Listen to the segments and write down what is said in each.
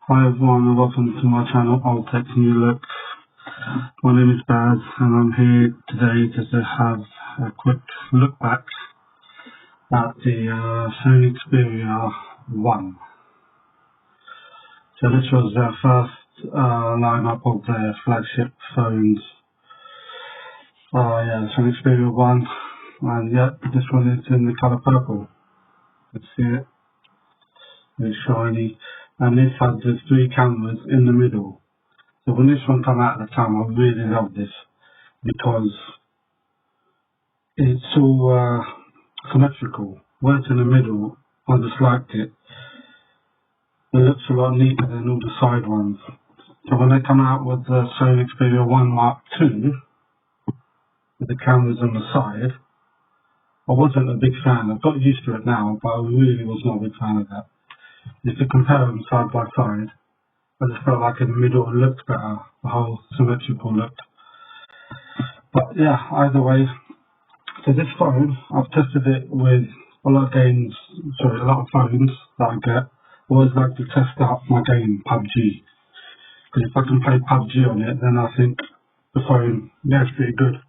Hi everyone and welcome to my channel, Old Tech New Look. My name is Baz and I'm here today to have a quick look back at the Sony Xperia 1. So this was their first lineup of their flagship phones. The Sony Xperia 1, and this one is in the colour purple. Let's see it. It's shiny, and this has the 3 cameras in the middle. So when this one came out at the time, I really loved this because it's all symmetrical. Where it's in the middle, I just liked it. It looks a lot neater than all the side ones. So when they come out with the Sony Xperia 1 Mark II, with the cameras on the side, I wasn't a big fan. I've got used to it now, but I really was not a big fan of that. If you compare them side by side, I just felt like in the middle it looked better, the whole symmetrical look. But yeah, either way, so this phone, I've tested it with a lot of phones that I get. I always like to test out my game, PUBG. Because if I can play PUBG on it, then I think the phone, it's pretty good.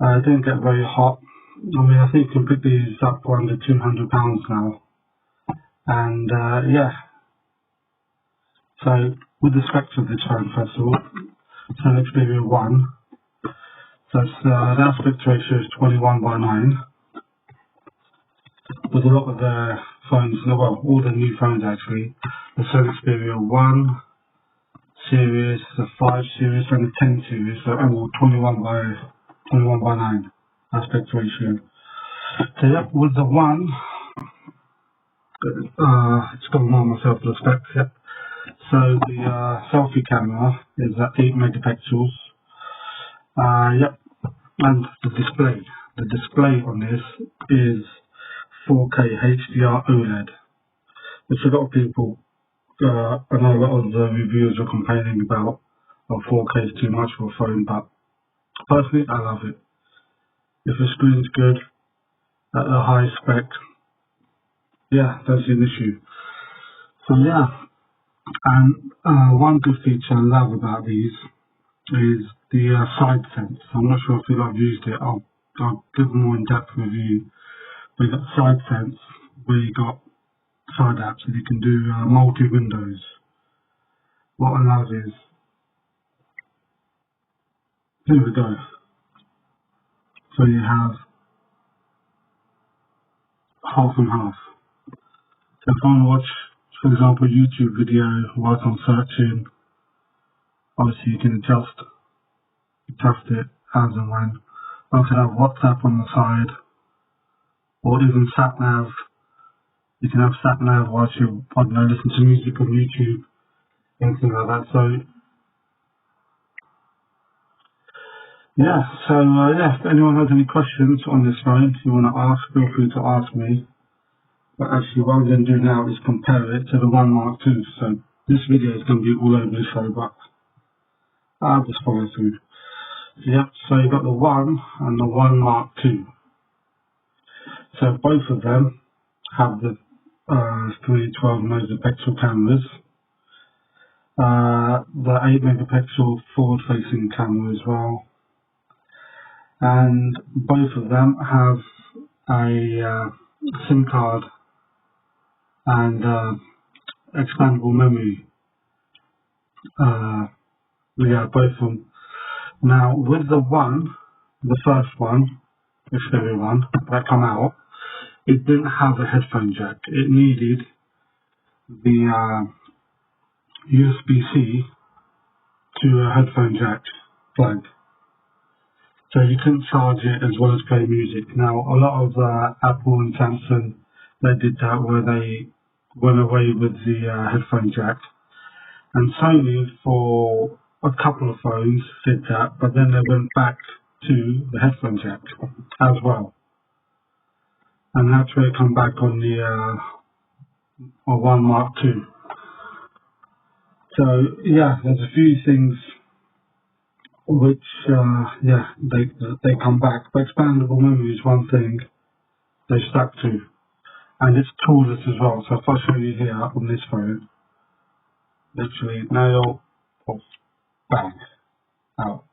It didn't get very hot. I mean, I think you can pick these up for under £200 now. And so with the specs of this phone, first of all, Sony Xperia 1, so the aspect ratio is 21:9. With a lot of the phones, well, all the new phones actually, the Sony Xperia 1 series, the 5 series and the 10 series, so all 21:9 aspect ratio. So with the 1, it's got more myself to the specs, So the selfie camera is at 8 megapixels. And the display on this is 4K HDR OLED, which a lot of people, I know a lot of the reviewers are complaining about, 4K is too much for a phone, but personally I love it. If the screen's good, at a high spec, don't see an issue. So and one good feature I love about these is the side sense. I'm not sure if you've used it. I'll give a more in-depth review. But you've got side sense where you got side apps and you can do multi-windows. What I love is, here we go. So you have half and half. So if I want to watch, for example, a YouTube video whilst I'm searching, obviously you can adjust it as and when. I can have WhatsApp on the side, or even sat-nav. You can have sat-nav whilst you, listen to music on YouTube, anything like that. So, if anyone has any questions on this phone you want to ask, feel free to ask me. But actually, what I'm going to do now is compare it to the 1 Mark II. So, this video is going to be all over the show, but I'll just follow through. So you've got the 1 and the 1 Mark II. So both of them have the 312 megapixel cameras, the 8 megapixel forward-facing camera as well, and both of them have a SIM card and expandable memory. Both of them. Now with the first one, Xperia 1 that come out, it didn't have a headphone jack. It needed the USB-C to a headphone jack plug. So you couldn't charge it as well as play music. Now a lot of Apple and Samsung, they did that where they went away with the headphone jack. And Sony for a couple of phones did that, but then they went back to the headphone jack as well. And that's where it come back on the 1 Mark II. So there's a few things which they come back. But expandable memory is one thing they stuck to, and it's toolless as well. So if I show you here on this phone, Literally nail, pop, bang, out.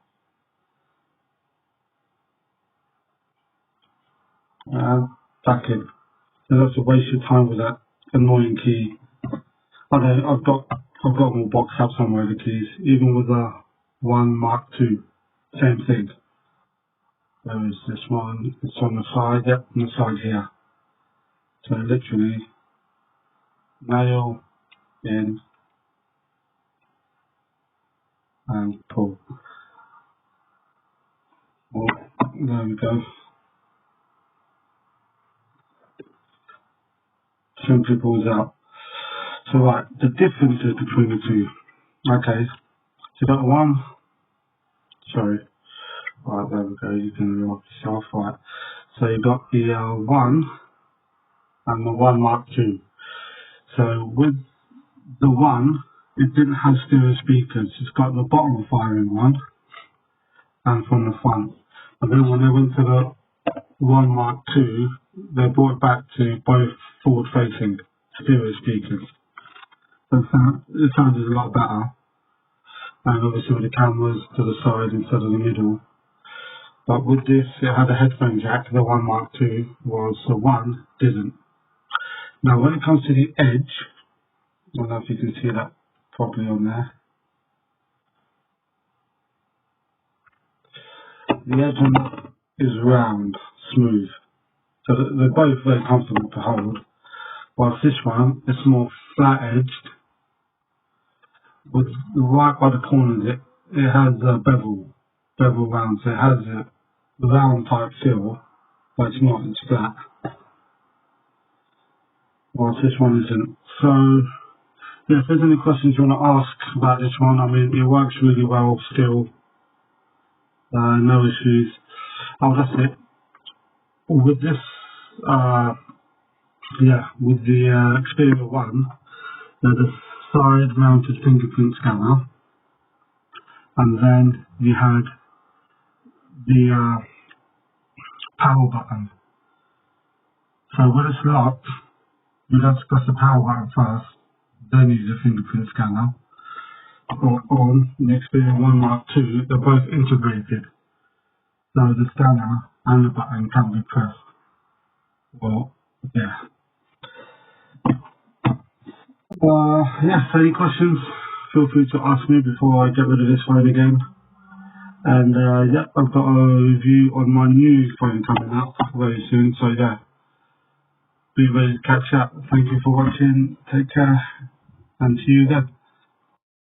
Back in. So that's a waste of time with that annoying key. I know I've got them all boxed up somewhere, the keys. Even with the 1 Mark II, same thing. There is this one, it's on the side, yep, on the side here. So literally, nail, in, and pull. Oh, there we go. Simply pulls out. So right, the differences between the two. Okay, so you've got the one, sorry, right, there we go, you can lock yourself, right. So you've got the 1 and the 1 Mark II. So with the 1, it didn't have stereo speakers. It's got the bottom firing one and from the front. But then when they went to the 1 Mark II, they brought it back to both forward facing stereo speakers. So it sounded a lot better. And obviously with the cameras to the side instead of the middle. But with this, it had a headphone jack. The 1 Mark II was, the 1 didn't. Now when it comes to the edge, I don't know if you can see that properly on there. The edge on it is round, smooth. So they're both very comfortable to hold. Whilst this one is more flat-edged. With right by the corners, it has a bevel round, so it has a round type feel, but it's not, it's flat. Whilst this one isn't. So, yeah, if there's any questions you want to ask about this one, I mean, it works really well still, no issues. Oh, that's it. With this, with the Xperia 1, there's a side mounted fingerprint scanner, and then you had the power button. So when it's locked, you have to press the power button first, then use the fingerprint scanner. Or on the Xperia 1 Mark II, they're both integrated. So the scanner and the button can be pressed. Well, yeah. Any questions? Feel free to ask me before I get rid of this phone again. And I've got a review on my new phone coming up very soon. So yeah, be ready to catch up. Thank you for watching. Take care, and see you then.